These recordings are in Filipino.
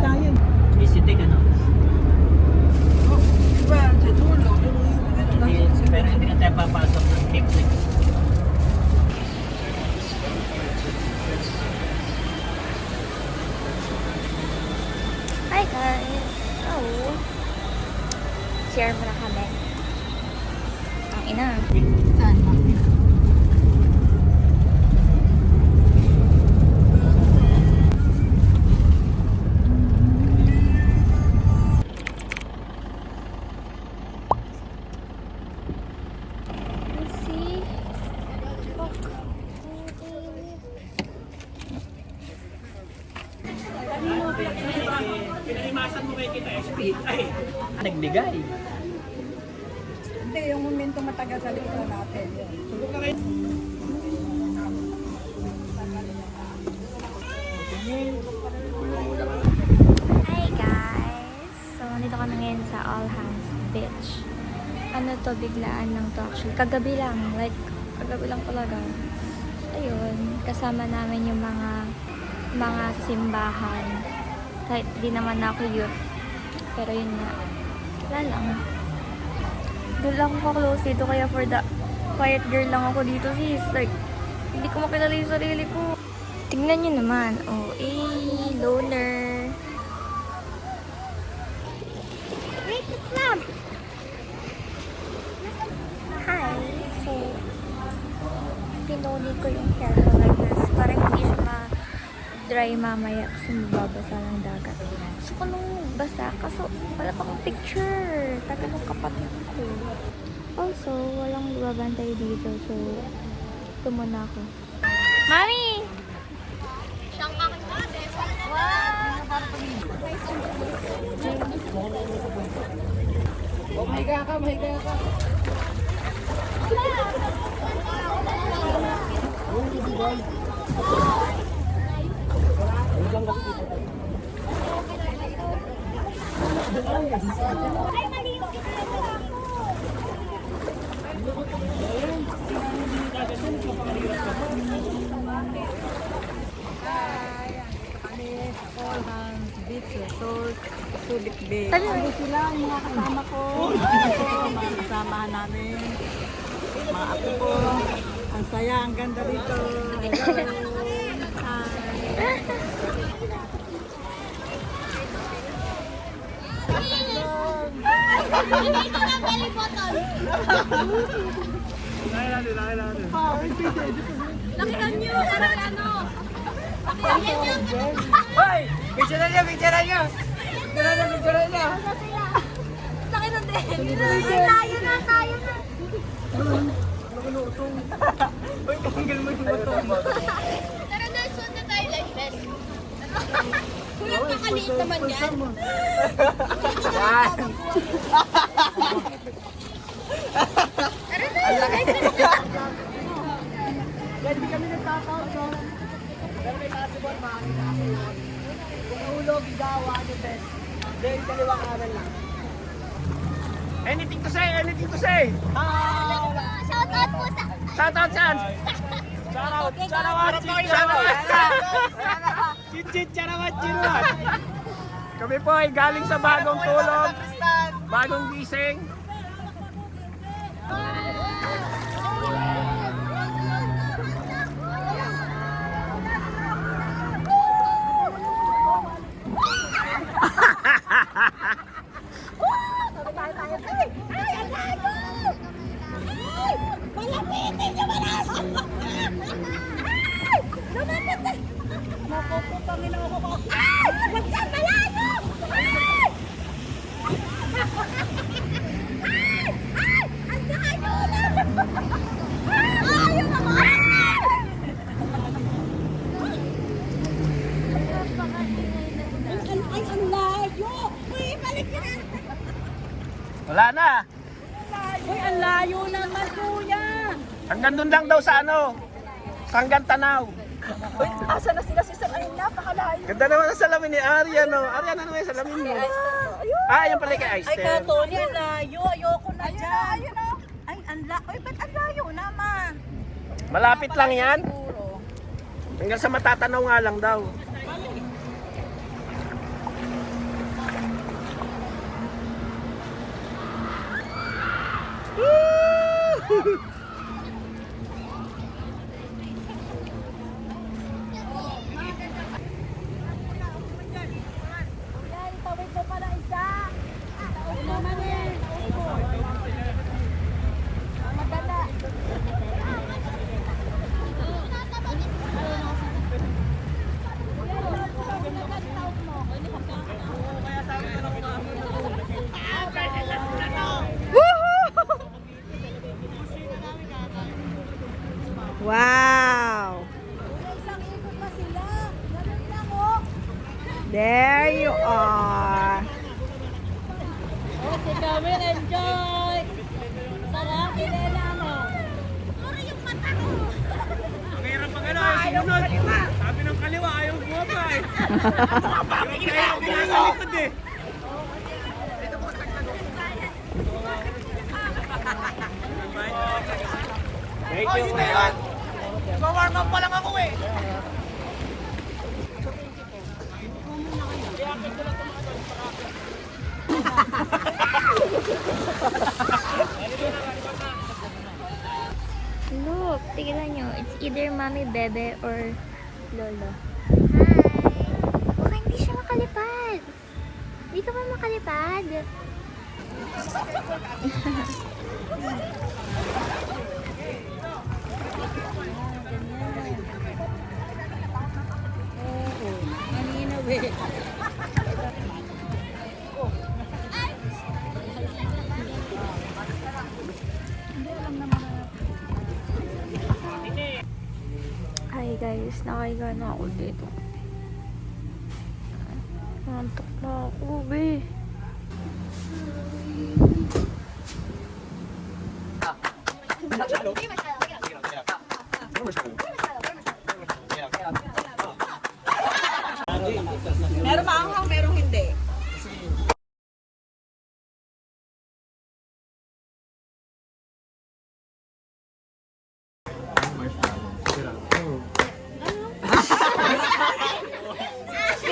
tayo. Visiting ano? Diba, sa dulo. Pero hindi na tayo papasok ng picnic. Hi guys! So, share muna kami. Ang ina. Saan ba? Let's see. Fuck. Pinaimasan mo kayo kita SP. Ay, nagbigay. Hindi, yung momento matagal sa likod natin. Subo ka kayo. Hi guys! So, nandito kami ngayon sa All Hands Beach. Ano to, biglaan lang to actually. Kagabi lang, like, kagabi lang talaga. Ayun, kasama namin yung mga simbahan. Kahit di naman ako youth. Pero yun nga, wala lang. Doon lang ako close dito, kaya for the quiet girl lang ako dito sis. Like, hindi ko makilala yung sarili ko. Tingnan nyo naman. Oh, loner. Wait, it's mom! Hi! So, pinuli ko yung hair ko like this. Para hindi siya ma-dry mamaya kasi mababasa ng dagat. Gusto ko nung basa kaso wala pa akong picture. Tagal ng kapatid ko. Also, walang babantay dito. So, ito muna ako. Mami! Oh, mahiga ka, mahiga ka. All Hands Beach Resort, Subic Bay. Tabi mo. Ano sila, ang mga kasama ko. Mga kasamahan namin. Mga apo ko. Ang saya, ang ganda dito. Hello. Hi. Nakita niyo! Sarang ano? Hoy! Picturean niyo, picturean niyo! Picturean niyo! Laki na din! Ay, tayo na! Tayo na! Hoy, tanggal mo yung butong. Tara na, suot na tayo like this. Kulang kakaliit naman yan. Yan! Tara na! Like this na! Hindi kami nagtataon, no? Pero may possible makakita ako yun. Kung hulog, igawa, ano best. Then, kaliwang aral lang. Anything to say? Anything to say? Shout out po sa... Shout out saan? Shoutout! Shoutout! Shoutout! Chit-chit, charawat, chiruat! Kami po ay galing sa bagong tulog, bagong gising. Malapitin niyo ba na? Lumapit na! Nakukupangin ako ko. Ay! Huwag kang malayo! Ay! Ay! Ay! Ang layo na! Ay! Yung ako! Ay! Ang layo! Uy! Balik ka na! Wala na. Uy, ang layo naman, kuya! Hanggang doon lang daw sa ano, sa hanggang Tanaw. Uy, asa na sila si Sir? Ay, napakalayo. Ganda naman ang salamin ni Arya, no? Arya, ano naman yung salamin mo? Yan pala kay Ay, Aistel. Katoni, ang layo. Ayoko na dyan. Ayun na. Ay, Uy, ba't ang layo naman? Malapit lang yan. Siguro. Hanggang sa matatanaw nga lang daw. namin. Enjoy! Sarap, kinela mo. Ang hirap pag ano, ayaw sumunod. Sabi ng kaliwa, ayaw bumaba eh. Kaya pinagalikod eh. Thank you. Oh, yun. Mag-warm up pa lang ako eh. Look, tignan nyo. It's either Mami Bebe or Lolo. Hi! Baka hindi siya makalipad. Hindi ka ba makalipad? Maninaw eh. Hi guys, nakahiga na ako dito. Nantok na ako, be. Meron maanghang, pero hindi.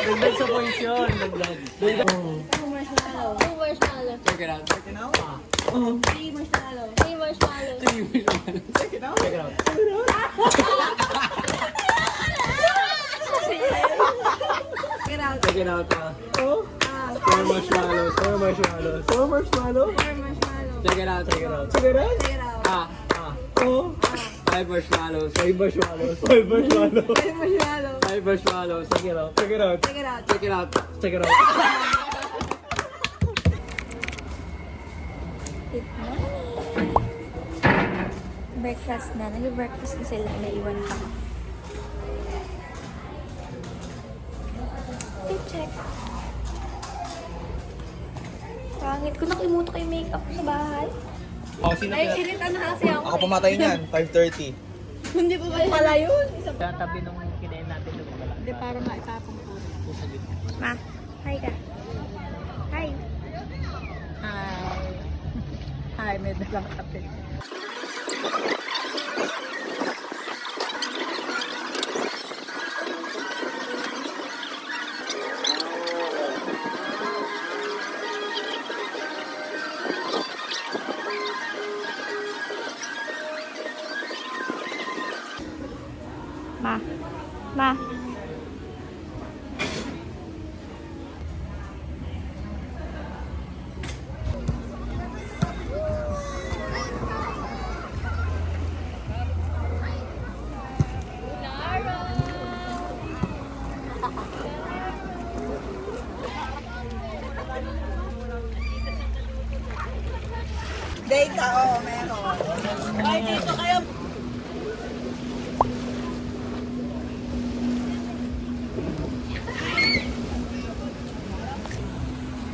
Dagdag sa points yun. Dagdag. Marshmallow. Two marshmallow. Check it out. Check it out. Three marshmallow. Three marshmallow. Check it out. Check it out. Check it out. Oh. Four marshmallows. Four marshmallows. Four marshmallows. Four marshmallow. Check it out. Check it out. Check it out. Check it out. Oh. Five marshmallows. Five marshmallows. Five marshmallows. Five marshmallow. Five marshmallows. Check it out. Check it out. Check it out. Check it out. Check it out. Good morning. Breakfast na. Nag-breakfast na sila. Naiwan pa. Check. Pangit ko. Nakalimutan ko yung makeup ko sa bahay. Oh, sino kaya? Irita na kasi ako. Ako pumatay niyan, 5:30. Hindi pa ba yun? Pala yun. Tabi nung kinain natin doon. Hindi, para maitapong ko. Ma, hi ka. Hi. Hi. Hi, may dalang kape. Ma. Ma. Data, oh, meron. Ay, dito kayo.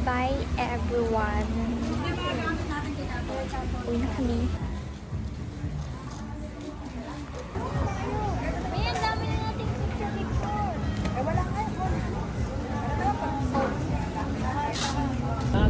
Bye everyone. Uwi na kami. May ang dami na nating picture. Eh, wala nga. Ah,